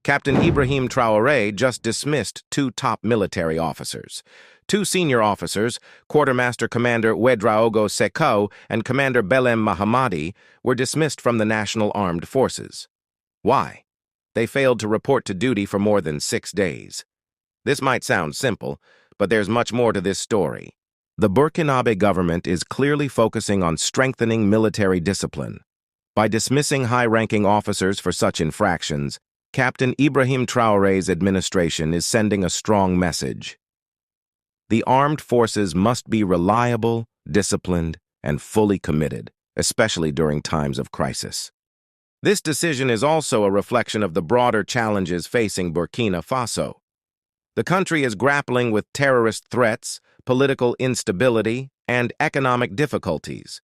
Captain Ibrahim Traoré just dismissed two top military officers. Two senior officers, Quartermaster-Commander Ouédraogo Sékou and Commander Bélem Mahamady, were dismissed from the National Armed Forces. Why? They failed to report to duty for more than 6 days. This might sound simple, but there's much more to this story. The Burkinabe government is clearly focusing on strengthening military discipline. By dismissing high-ranking officers for such infractions, Captain Ibrahim Traoré's administration is sending a strong message. The armed forces must be reliable, disciplined, and fully committed, especially during times of crisis. This decision is also a reflection of the broader challenges facing Burkina Faso. The country is grappling with terrorist threats, political instability, and economic difficulties.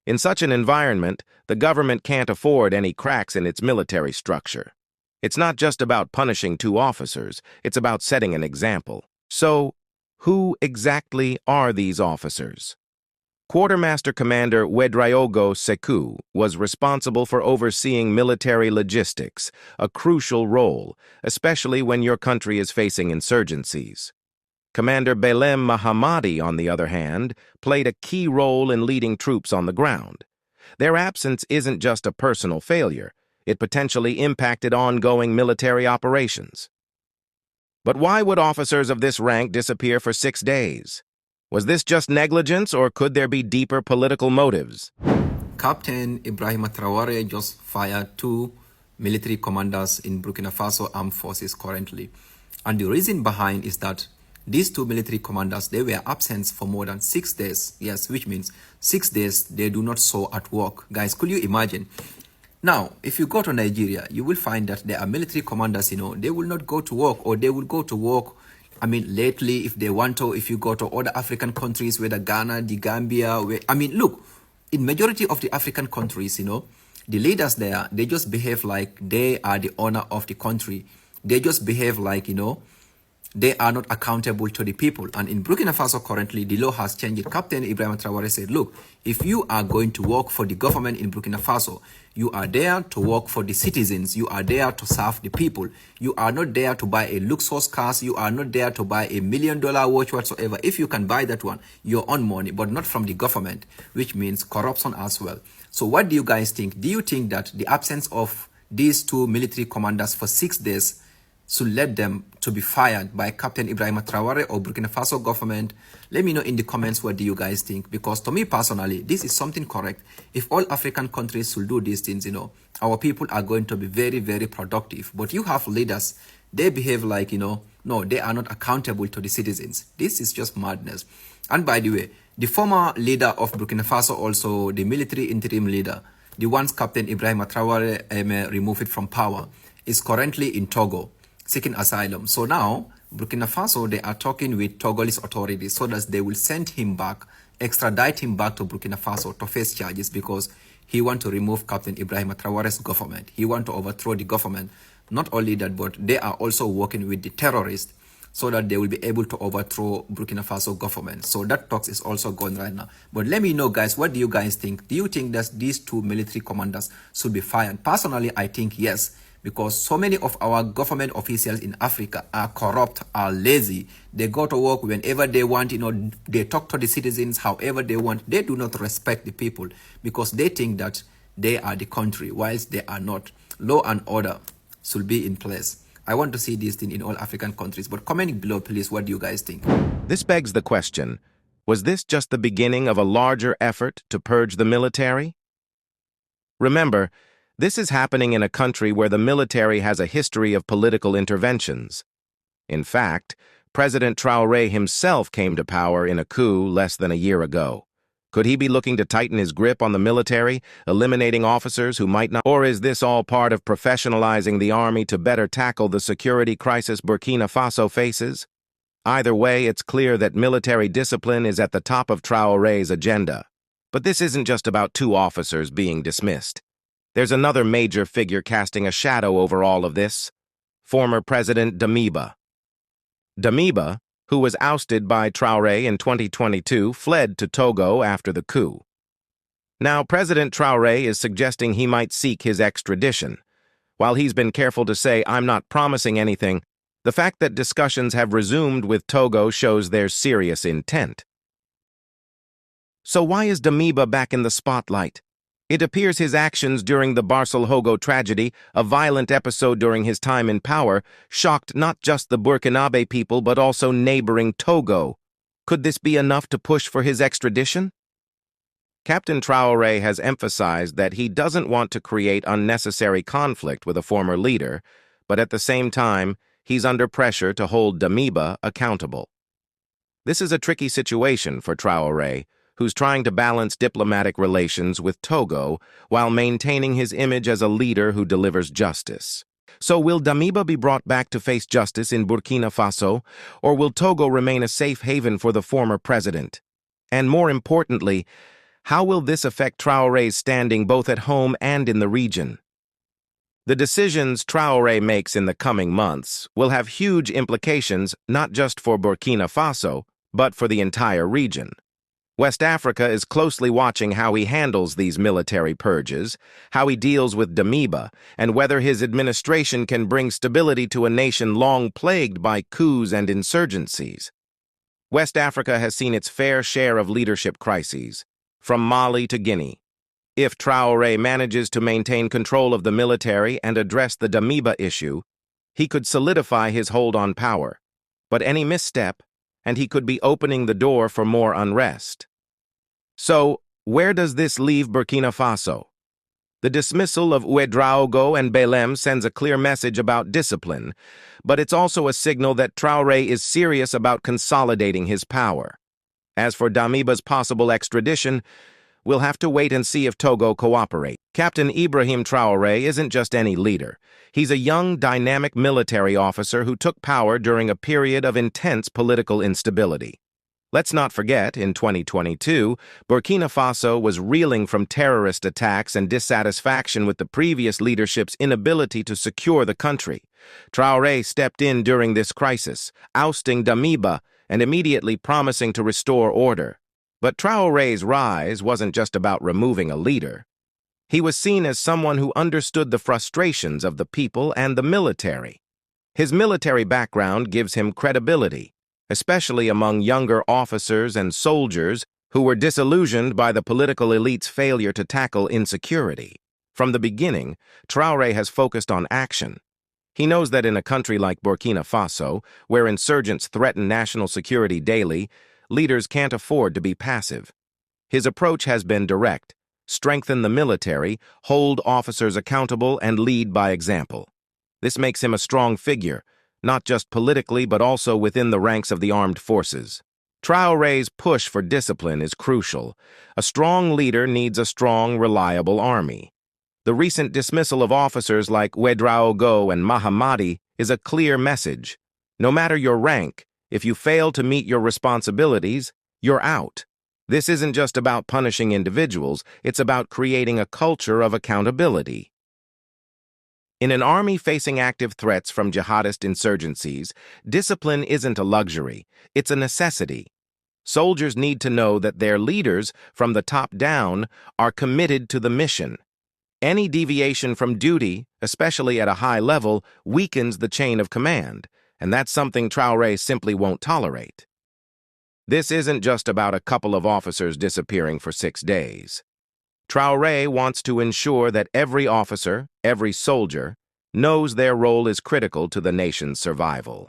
In such an environment, the government can't afford any cracks in its military structure. It's not just about punishing two officers, it's about setting an example. So, who exactly are these officers? Quartermaster-Commander Ouédraogo Sékou was responsible for overseeing military logistics, a crucial role, especially when your country is facing insurgencies. Commander Bélem Mahamady, on the other hand, played a key role in leading troops on the ground. Their absence isn't just a personal failure, it potentially impacted ongoing military operations. But why would officers of this rank disappear for 6 days? Was this just negligence, or could there be deeper political motives? Captain Ibrahim Traore just fired 2 military commanders in Burkina Faso Armed Forces currently. And the reason behind is that these 2 military commanders, they were absent for more than 6 days. Yes, which means 6 days they do not show at work. Guys, could you imagine? Now, if you go to Nigeria, you will find that there are military commanders, they will not go to work, or they will go to work, lately if they want to. If you go to other African countries, whether Ghana, the Gambia, look, in majority of the African countries, the leaders there, they just behave like they are the owner of the country. They just behave like, they are not accountable to the people. And in Burkina Faso currently, the law has changed. Captain Ibrahim Traoré said, look, if you are going to work for the government in Burkina Faso, you are there to work for the citizens. You are there to serve the people. You are not there to buy a luxurious car. You are not there to buy $1 million watch whatsoever. If you can buy that one, your own money, but not from the government, which means corruption as well. So what do you guys think? Do you think that the absence of these 2 military commanders for 6 days should lead them to be fired by Captain Ibrahim Traoré or Burkina Faso government? Let me know in the comments what do you guys think, because to me personally, this is something correct. If all African countries should do these things, our people are going to be very, very productive. But you have leaders, they behave like, no, they are not accountable to the citizens. This is just madness. And by the way, the former leader of Burkina Faso, also the military interim leader, the ones Captain Ibrahim Traoré removed from power, is currently in Togo, seeking asylum. So now, Burkina Faso, they are talking with Togolese authorities so that they will send him back, extradite him back to Burkina Faso to face charges, because he wants to remove Captain Ibrahim Traoré's government. He wants to overthrow the government. Not only that, but they are also working with the terrorists so that they will be able to overthrow Burkina Faso government. So that talks is also going right now. But let me know, guys, what do you guys think? Do you think that these 2 military commanders should be fired? Personally, I think yes, because so many of our government officials in Africa are corrupt, are lazy. They go to work whenever they want, they talk to the citizens however they want. They do not respect the people because they think that they are the country, whilst they are not. Law and order should be in place. I want to see this thing in all African countries, but comment below, please, what do you guys think? This begs the question, was this just the beginning of a larger effort to purge the military? Remember, this is happening in a country where the military has a history of political interventions. In fact, President Traoré himself came to power in a coup less than a year ago. Could he be looking to tighten his grip on the military, eliminating officers who might not? Or is this all part of professionalizing the army to better tackle the security crisis Burkina Faso faces? Either way, it's clear that military discipline is at the top of Traoré's agenda. But this isn't just about 2 officers being dismissed. There's another major figure casting a shadow over all of this: former President Damiba. Damiba, who was ousted by Traoré in 2022, fled to Togo after the coup. Now, President Traoré is suggesting he might seek his extradition. While he's been careful to say, "I'm not promising anything," the fact that discussions have resumed with Togo shows there's serious intent. So why is Damiba back in the spotlight? It appears his actions during the Barcelhogo tragedy, a violent episode during his time in power, shocked not just the Burkinabe people but also neighboring Togo. Could this be enough to push for his extradition? Captain Traoré has emphasized that he doesn't want to create unnecessary conflict with a former leader, but at the same time, he's under pressure to hold Damiba accountable. This is a tricky situation for Traoré, who's trying to balance diplomatic relations with Togo while maintaining his image as a leader who delivers justice. So will Damiba be brought back to face justice in Burkina Faso, or will Togo remain a safe haven for the former president? And more importantly, how will this affect Traoré's standing both at home and in the region? The decisions Traoré makes in the coming months will have huge implications not just for Burkina Faso, but for the entire region. West Africa is closely watching how he handles these military purges, how he deals with Damiba, and whether his administration can bring stability to a nation long plagued by coups and insurgencies. West Africa has seen its fair share of leadership crises, from Mali to Guinea. If Traoré manages to maintain control of the military and address the Damiba issue, he could solidify his hold on power. But any misstep, and he could be opening the door for more unrest. So, where does this leave Burkina Faso? The dismissal of Ouédraogo and Bélem sends a clear message about discipline, but it's also a signal that Traoré is serious about consolidating his power. As for Damiba's possible extradition, we'll have to wait and see if Togo cooperate. Captain Ibrahim Traoré isn't just any leader. He's a young, dynamic military officer who took power during a period of intense political instability. Let's not forget, in 2022, Burkina Faso was reeling from terrorist attacks and dissatisfaction with the previous leadership's inability to secure the country. Traoré stepped in during this crisis, ousting Damiba and immediately promising to restore order. But Traoré's rise wasn't just about removing a leader. He was seen as someone who understood the frustrations of the people and the military. His military background gives him credibility, especially among younger officers and soldiers who were disillusioned by the political elite's failure to tackle insecurity. From the beginning, Traoré has focused on action. He knows that in a country like Burkina Faso, where insurgents threaten national security daily, leaders can't afford to be passive. His approach has been direct: strengthen the military, hold officers accountable, and lead by example. This makes him a strong figure, not just politically but also within the ranks of the armed forces. Traoré's push for discipline is crucial. A strong leader needs a strong, reliable army. The recent dismissal of officers like Ouédraogo and Mahamady is a clear message. No matter your rank, if you fail to meet your responsibilities, you're out. This isn't just about punishing individuals, it's about creating a culture of accountability. In an army facing active threats from jihadist insurgencies, discipline isn't a luxury, it's a necessity. Soldiers need to know that their leaders, from the top down, are committed to the mission. Any deviation from duty, especially at a high level, weakens the chain of command, and that's something Traoré simply won't tolerate. This isn't just about a couple of officers disappearing for 6 days. Traoré wants to ensure that every officer, every soldier, knows their role is critical to the nation's survival.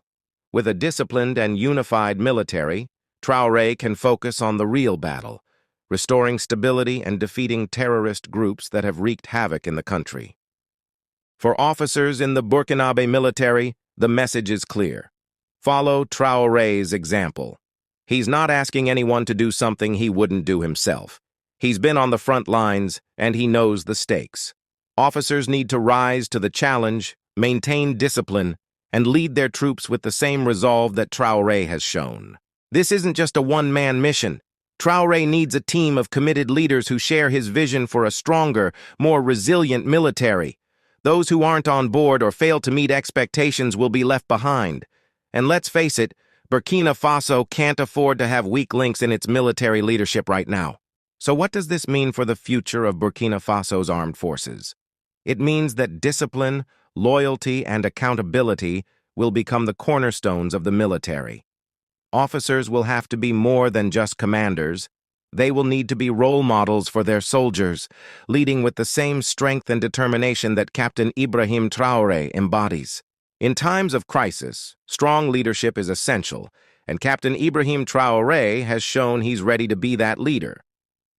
With a disciplined and unified military, Traoré can focus on the real battle, restoring stability and defeating terrorist groups that have wreaked havoc in the country. For officers in the Burkinabe military, the message is clear. Follow Traoré's example. He's not asking anyone to do something he wouldn't do himself. He's been on the front lines, and he knows the stakes. Officers need to rise to the challenge, maintain discipline, and lead their troops with the same resolve that Traoré has shown. This isn't just a one-man mission. Traoré needs a team of committed leaders who share his vision for a stronger, more resilient military. Those who aren't on board or fail to meet expectations will be left behind. And let's face it, Burkina Faso can't afford to have weak links in its military leadership right now. So what does this mean for the future of Burkina Faso's armed forces? It means that discipline, loyalty, and accountability will become the cornerstones of the military. Officers will have to be more than just commanders. They will need to be role models for their soldiers, leading with the same strength and determination that Captain Ibrahim Traoré embodies. In times of crisis, strong leadership is essential, and Captain Ibrahim Traoré has shown he's ready to be that leader.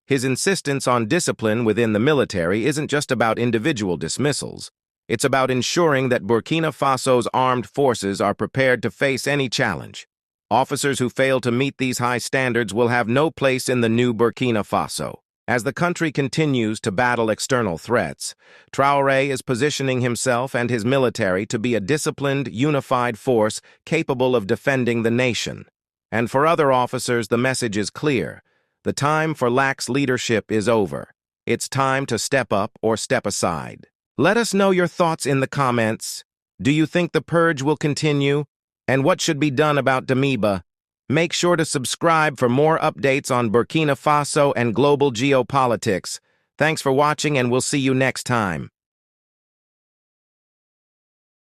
His insistence on discipline within the military isn't just about individual dismissals. It's about ensuring that Burkina Faso's armed forces are prepared to face any challenge. Officers who fail to meet these high standards will have no place in the new Burkina Faso. As the country continues to battle external threats, Traoré is positioning himself and his military to be a disciplined, unified force capable of defending the nation. And for other officers, the message is clear. The time for lax leadership is over. It's time to step up or step aside. Let us know your thoughts in the comments. Do you think the purge will continue? And what should be done about Damiba? Make sure to subscribe for more updates on Burkina Faso and global geopolitics. Thanks for watching, and we'll see you next time.